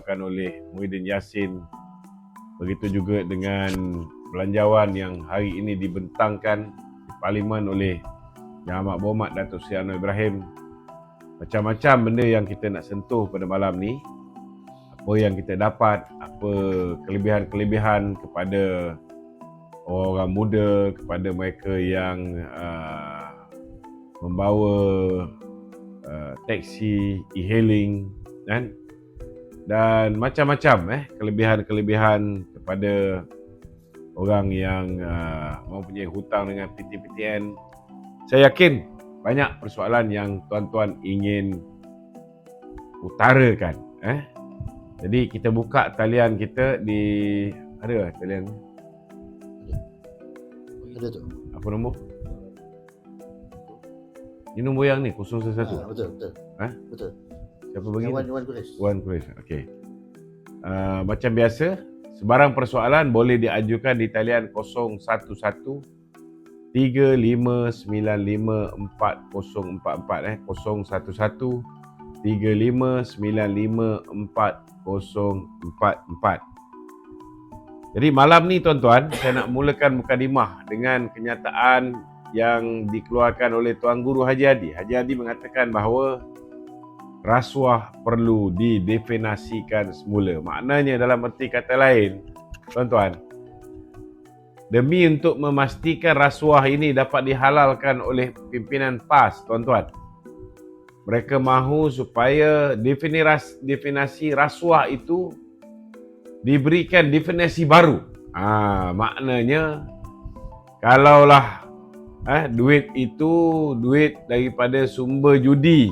diketuakan oleh Muhyiddin Yassin. Begitu juga dengan belanjawan yang hari ini dibentangkan di Parlimen oleh Yang Amat Berhormat Datuk Seri Anwar Ibrahim. Macam-macam benda yang kita nak sentuh pada malam ni. Apa yang kita dapat, apa kelebihan-kelebihan kepada orang muda, kepada mereka yang membawa taksi, e-hailing, kan? Dan macam-macam kelebihan-kelebihan kepada orang yang mempunyai hutang dengan PTPTN. Saya yakin banyak persoalan yang tuan-tuan ingin utarakan. Jadi kita buka talian kita di... Ada talian? Ada tu. Apa nombor? Ini nombor yang ni, 011. Betul. Betul. Siapa bagi? Wan Quraish. Okey. Macam biasa, sebarang persoalan boleh diajukan di talian 011 35954044 011 35954044. Jadi malam ni tuan-tuan, saya nak mulakan mukadimah dengan kenyataan yang dikeluarkan oleh Tuan Guru Haji Hadi. Haji Hadi mengatakan bahawa rasuah perlu didefinisikan semula. Maknanya dalam erti kata lain, tuan-tuan, demi untuk memastikan rasuah ini dapat dihalalkan oleh pimpinan PAS, tuan-tuan, mereka mahu supaya definisi rasuah itu diberikan definisi baru. Maknanya kalaulah duit itu duit daripada sumber judi,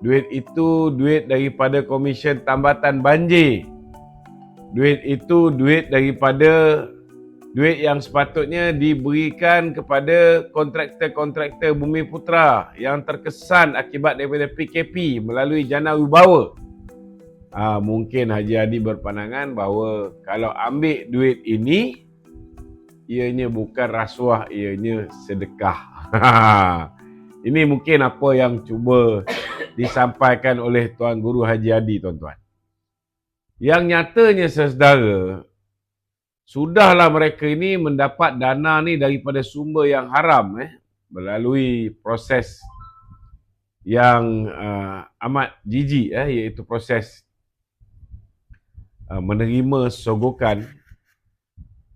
duit itu duit daripada komisen tambatan banjir, duit itu duit daripada duit yang sepatutnya diberikan kepada kontraktor-kontraktor Bumiputera yang terkesan akibat daripada PKP melalui jana wibawa. Mungkin Haji Hadi berpandangan bahawa kalau ambil duit ini, ianya bukan rasuah, ianya sedekah. Ini mungkin apa yang cuba disampaikan oleh Tuan Guru Haji Hadi, tuan-tuan. Yang nyatanya, saudara, sudahlah mereka ini mendapat dana ni daripada sumber yang haram, melalui proses yang amat jijik, iaitu proses menerima sogokan.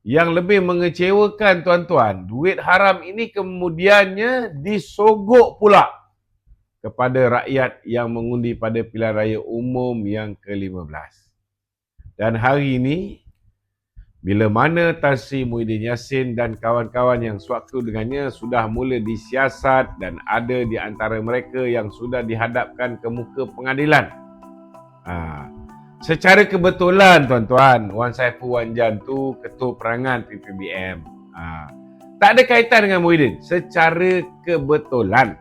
Yang lebih mengecewakan, tuan-tuan, duit haram ini kemudiannya disogok pula kepada rakyat yang mengundi pada pilihan raya umum yang ke-15. Dan hari ini, bila mana Tan Sri Muhyiddin Yassin dan kawan-kawan yang sewaktu dengannya sudah mula disiasat dan ada di antara mereka yang sudah dihadapkan ke muka pengadilan. Secara kebetulan, tuan-tuan, Wan Saiful Wan Jan tu ketua perangan PPBM. Tak ada kaitan dengan Muhyiddin. Secara kebetulan.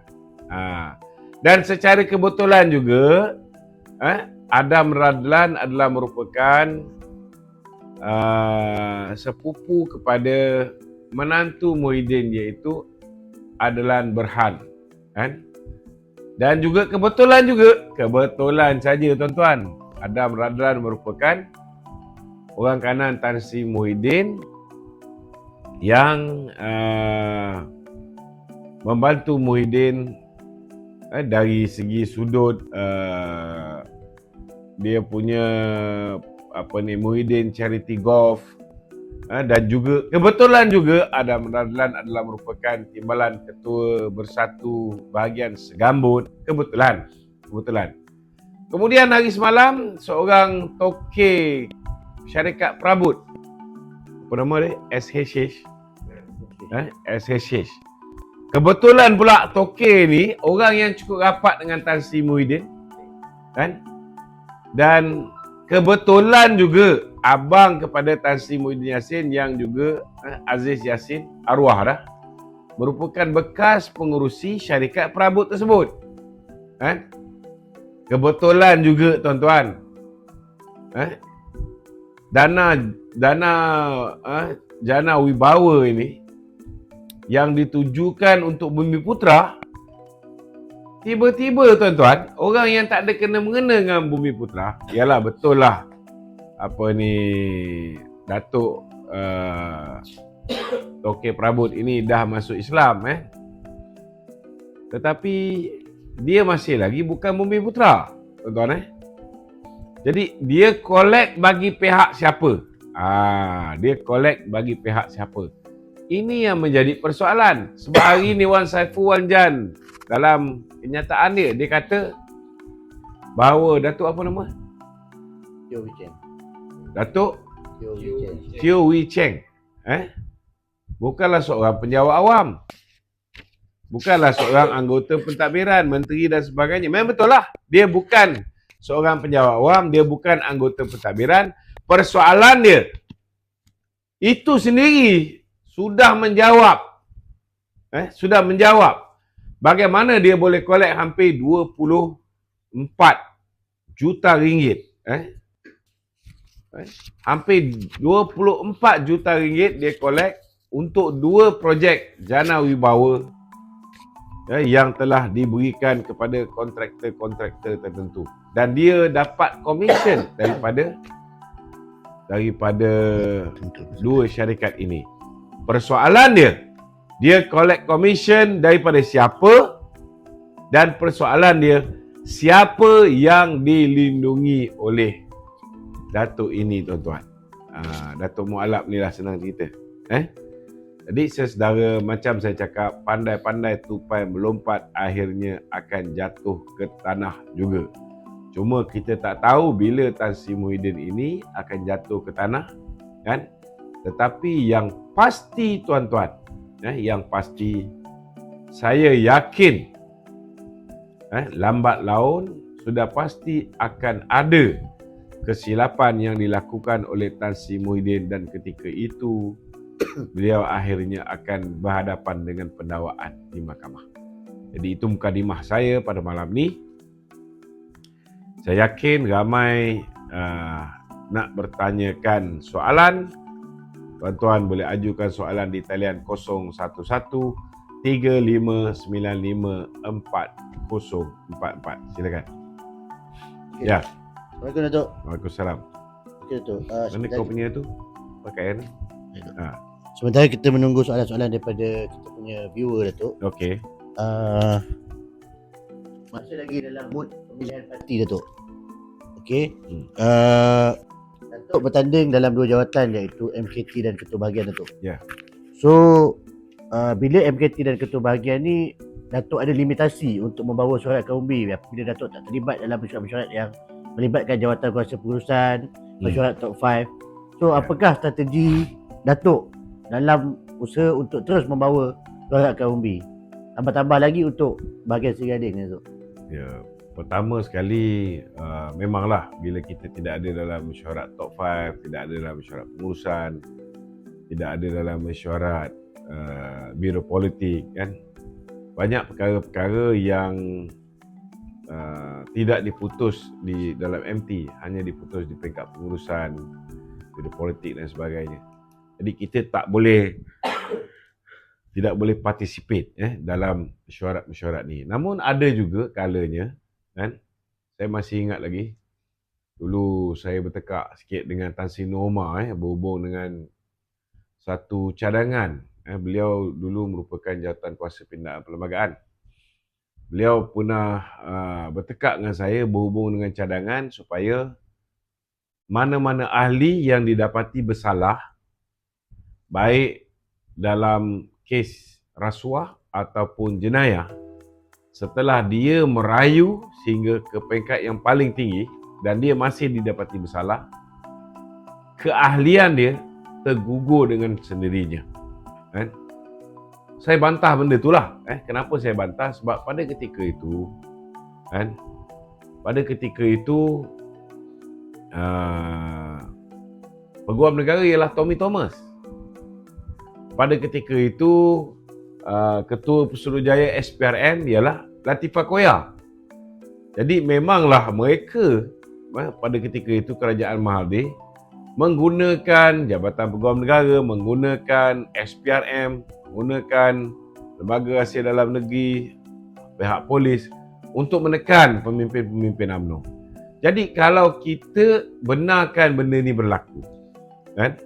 Dan secara kebetulan juga, Adam Radlan adalah merupakan sepupu kepada menantu Muhyiddin, iaitu Adlan Berhan. Dan juga kebetulan saja, tuan-tuan, Adam Radlan merupakan orang kanan Tan Sri Muhyiddin yang membantu Muhyiddin dari segi sudut dia punya Muhyiddin Charity Golf, dan juga kebetulan juga Adam Radlan adalah merupakan timbalan ketua Bersatu Bahagian Segambut. Kebetulan. Kemudian hari semalam, seorang toke syarikat perabot, apa nama dia? SHH. SHH. Kebetulan pula toke ni orang yang cukup rapat dengan Tan Sri Muhyiddin, dan kebetulan juga abang kepada Tan Sri Muhyiddin Yassin yang juga Aziz Yassin, arwah dah, merupakan bekas pengurusi syarikat perabot tersebut. Kebetulan juga, tuan-tuan, jana wibawa ini yang ditujukan untuk Bumiputera tiba-tiba tuan-tuan, orang yang tak ada kena-mengena dengan Bumi Putra, ialah betul lah apa ni Datuk Tokeh Prabut ini dah masuk Islam tetapi dia masih lagi bukan Bumi Putra, tuan-tuan Jadi dia collect bagi pihak siapa? Dia collect bagi pihak siapa? Ini yang menjadi persoalan. Sebab hari ni Wan Saiful Wan Jan dalam kenyataan dia kata bahawa Datuk apa nama? Teo Wee Cheng. Datuk Teo Wee Cheng. Teo Wee Cheng. Bukanlah seorang penjawat awam. Bukanlah seorang anggota pentadbiran, menteri dan sebagainya. Memang betul lah. Dia bukan seorang penjawat awam, dia bukan anggota pentadbiran. Persoalan dia itu sendiri sudah menjawab. Sudah menjawab bagaimana dia boleh collect hampir 24 juta ringgit. Hampir 24 juta ringgit dia collect untuk 2 projek jana wibawa yang telah diberikan kepada kontraktor-kontraktor tertentu. Dan dia dapat komisen daripada 2 syarikat ini. Persoalan dia collect commission daripada siapa, dan persoalan dia siapa yang dilindungi oleh Datuk ini, tuan-tuan. Datuk Mualaf ni lah senang cerita. Jadi saudara, macam saya cakap, pandai-pandai tupai melompat akhirnya akan jatuh ke tanah juga. Cuma kita tak tahu bila Tan Sri Muhyiddin ini akan jatuh ke tanah, kan? Tetapi yang pasti, tuan-tuan, yang pasti, saya yakin lambat laun sudah pasti akan ada kesilapan yang dilakukan oleh Tan Sri Muhyiddin, dan ketika itu beliau akhirnya akan berhadapan dengan pendakwaan di mahkamah. Jadi itu mukadimah saya pada malam ni. Saya yakin ramai nak bertanyakan soalan. Tuan-tuan boleh ajukan soalan di talian 011 3595 4044. Silakan. Okay. Ya. Assalamualaikum Datuk. Waalaikumsalam. Okay Datuk. Mana kau punya tu? Pakaian. Sementara kita menunggu soalan-soalan daripada kita punya viewer Datuk. Okey. Masih lagi dalam mood pemilihan parti Datuk. Okey. Datuk bertanding dalam 2 jawatan, iaitu MKT dan Ketua Bahagian Datuk. Ya. So bila MKT dan Ketua Bahagian ni, Datuk ada limitasi untuk membawa mesyuarat kaum umbi apabila Datuk tak terlibat dalam mesyuarat-mesyuarat yang melibatkan jawatan kuasa pengurusan, mesyuarat top 5. So apakah strategi Datuk dalam usaha untuk terus membawa mesyuarat kaum umbi? Tambah-tambah lagi untuk bahagian Seri Gading ni Datuk. Ya, pertama sekali memanglah bila kita tidak ada dalam mesyuarat top 5, tidak ada dalam mesyuarat pengurusan, tidak ada dalam mesyuarat biro politik, kan, banyak perkara-perkara yang tidak diputus di dalam MT, hanya diputus di peringkat pengurusan, biro politik dan sebagainya. Jadi kita tidak boleh participate dalam mesyuarat-mesyuarat ni. Namun ada juga kalanya, kan, saya masih ingat lagi dulu saya bertekak sikit dengan Tan Sri Nur Omar berhubung dengan satu cadangan. Beliau dulu merupakan jawatan kuasa pindaan perlembagaan. Beliau pernah bertekak dengan saya berhubung dengan cadangan supaya mana-mana ahli yang didapati bersalah, baik dalam kes rasuah ataupun jenayah, setelah dia merayu sehingga ke peringkat yang paling tinggi dan dia masih didapati bersalah, keahlian dia tergugur dengan sendirinya. Saya bantah benda itulah. Kenapa saya bantah? Sebab pada ketika itu, Peguam Negara ialah Tommy Thomas. Pada ketika itu, Ketua Pesuruhjaya SPRM ialah Latifah Koya. Jadi memanglah mereka pada ketika itu Kerajaan Mahathir menggunakan Jabatan Peguam Negara, menggunakan SPRM, menggunakan Lembaga Rahsia Dalam Negeri, pihak polis untuk menekan pemimpin-pemimpin UMNO. Jadi kalau kita benarkan benda ni berlaku, kan?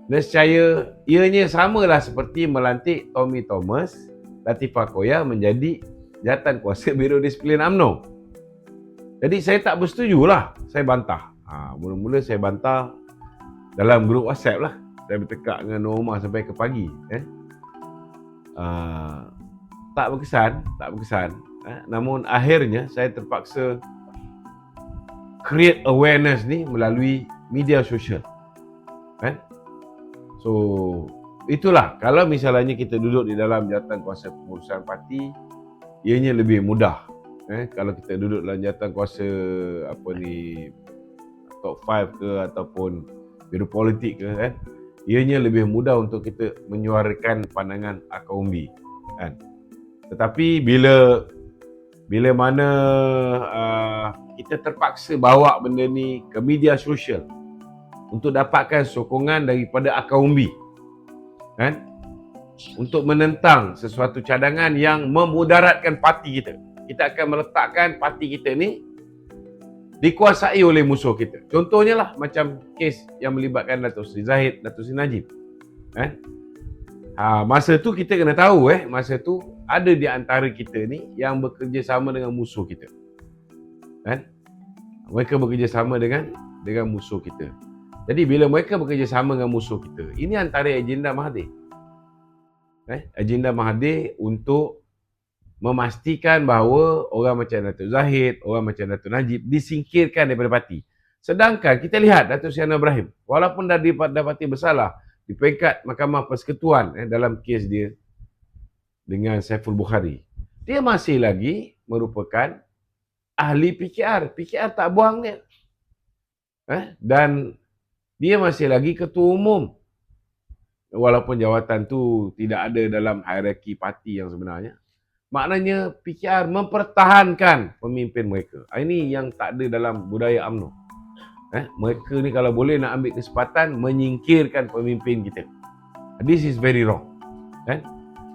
Nescaya ianya samalah seperti melantik Tommy Thomas, Latifah Koya menjadi jawatankuasa Biro Disiplin UMNO. Jadi saya tak bersetujulah, saya bantah. Mula-mula saya bantah dalam grup WhatsApp lah. Saya bertekak dengan Norma sampai ke pagi. Tak berkesan. Namun akhirnya saya terpaksa create awareness ni melalui media sosial. So, itulah. Kalau misalnya kita duduk di dalam jawatankuasa pengurusan parti, ianya lebih mudah. Kalau kita duduk dalam jawatankuasa top 5 ke ataupun biro politik ke, ianya lebih mudah untuk kita menyuarakan pandangan akaumbi, kan. Tetapi bila mana kita terpaksa bawa benda ni ke media sosial untuk dapatkan sokongan daripada akaumbi, kan, untuk menentang sesuatu cadangan yang memudaratkan parti kita. Kita akan meletakkan parti kita ni dikuasai oleh musuh kita. Contohnya lah macam kes yang melibatkan Datuk Seri Zahid, Datuk Seri Najib. Masa tu kita kena tahu masa tu ada di antara kita ni yang bekerjasama dengan musuh kita. Mereka bekerjasama dengan musuh kita. Jadi bila mereka bekerjasama dengan musuh kita, ini antara agenda Mahathir. Agenda Mahathir untuk memastikan bahawa orang macam Datuk Zahid, orang macam Datuk Najib disingkirkan daripada parti. Sedangkan kita lihat Datuk Seri Anwar Ibrahim, walaupun dah didapati bersalah di peringkat Mahkamah Persekutuan dalam kes dia dengan Saiful Bukhari, dia masih lagi merupakan ahli PKR. PKR tak buang dia. Dan dia masih lagi ketua umum. Walaupun jawatan tu tidak ada dalam hierarki parti yang sebenarnya. Maknanya PKR mempertahankan pemimpin mereka. Ini yang tak ada dalam budaya UMNO. Mereka ni kalau boleh nak ambil kesempatan menyingkirkan pemimpin kita. This is very wrong.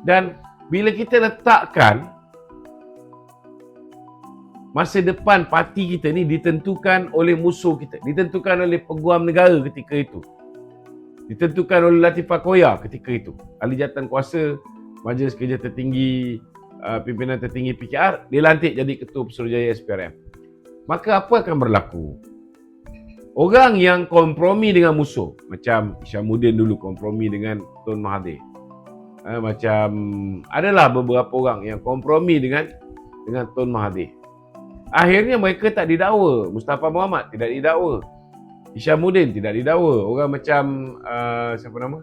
Dan bila kita letakkan masa depan parti kita ni ditentukan oleh musuh kita, ditentukan oleh peguam negara ketika itu, ditentukan oleh Latifah Koya ketika itu, ahli jawatankuasa Majlis Kerja Tertinggi, pimpinan tertinggi PKR, dilantik jadi ketua Pesuruhjaya SPRM. Maka apa akan berlaku? Orang yang kompromi dengan musuh, macam Isyamuddin dulu kompromi dengan Tun Mahathir, macam adalah beberapa orang yang kompromi dengan Tun Mahathir. Akhirnya mereka tak didakwa. Mustafa Muhammad tidak didakwa, Isyamuddin tidak didakwa. Orang macam siapa nama?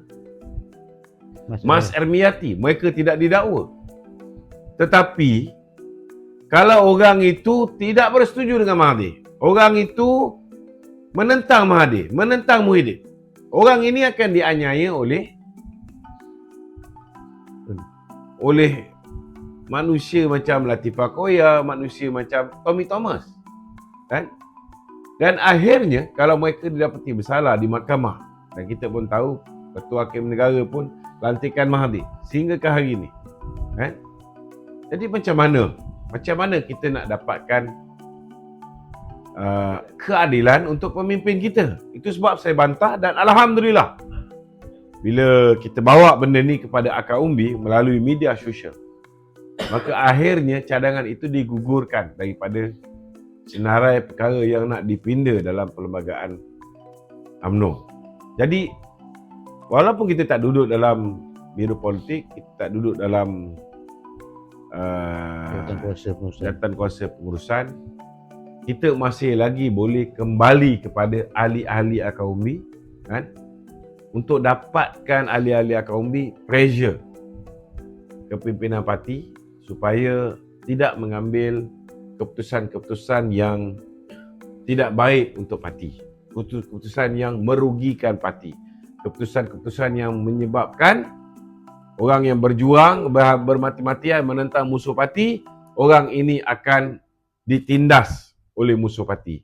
Mas Ermiati, mereka tidak didakwa. Tetapi kalau orang itu tidak bersetuju dengan Mahathir, orang itu menentang Mahathir, menentang Muhyiddin, orang ini akan dianiaya oleh manusia macam Latifah Koya, manusia macam Tommy Thomas, kan? Dan akhirnya kalau mereka didapati bersalah di mahkamah, dan kita pun tahu Ketua Hakim Negara pun lantikan Mahathir sehingga ke hari ini, kan? Jadi macam mana kita nak dapatkan keadilan untuk pemimpin kita? Itu sebab saya bantah, dan alhamdulillah bila kita bawa benda ni kepada akar umbi melalui media sosial, maka akhirnya cadangan itu digugurkan daripada senarai perkara yang nak dipinda dalam perlembagaan UMNO. Jadi walaupun kita tak duduk dalam biro politik, kita tak duduk dalam jawatankuasa pengurusan, kita masih lagi boleh kembali kepada ahli-ahli akar umbi, kan? Untuk dapatkan ahli-ahli akar umbi pressure kepimpinan parti supaya tidak mengambil keputusan-keputusan yang tidak baik untuk parti, keputusan yang merugikan parti, keputusan-keputusan yang menyebabkan orang yang berjuang bermati-matian menentang musuh parti, orang ini akan ditindas oleh musuh parti.